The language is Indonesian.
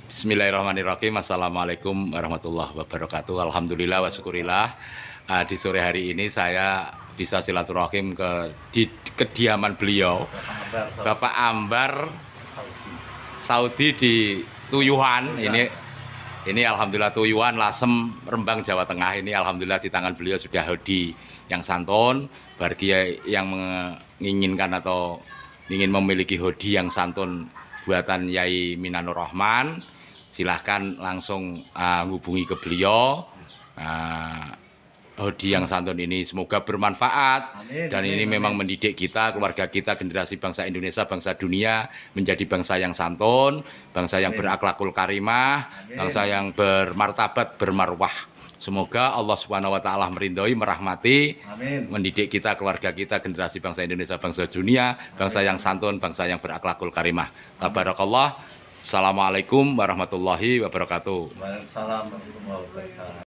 Bismillahirrahmanirrahim. Assalamualaikum warahmatullahi wabarakatuh. Alhamdulillah wa syukurillah. Di sore hari ini saya bisa silaturahim di kediaman beliau, Bapak Ambar Saudi di Tuyuhan. Ini alhamdulillah Tuyuhan, Lasem, Rembang, Jawa Tengah. Ini alhamdulillah di tangan beliau sudah hoodie yang santun. Bagi yang menginginkan atau ingin memiliki hoodie yang santun buatan Yai Minanur Rahman, silahkan langsung hubungi ke beliau. Hoodie yang santun ini semoga bermanfaat. Dan ini memang mendidik kita, keluarga kita, generasi bangsa Indonesia, bangsa dunia menjadi bangsa yang santun, bangsa yang berakhlakul karimah, bangsa yang bermartabat, bermarwah. Semoga Allah Subhanahu wa taala meridhoi, merahmati, mendidik kita, keluarga kita, generasi bangsa Indonesia, bangsa dunia, bangsa yang santun, bangsa yang berakhlakul karimah. Tabarakallah. Assalamualaikum warahmatullahi wabarakatuh. Waalaikumsalam warahmatullahi wabarakatuh.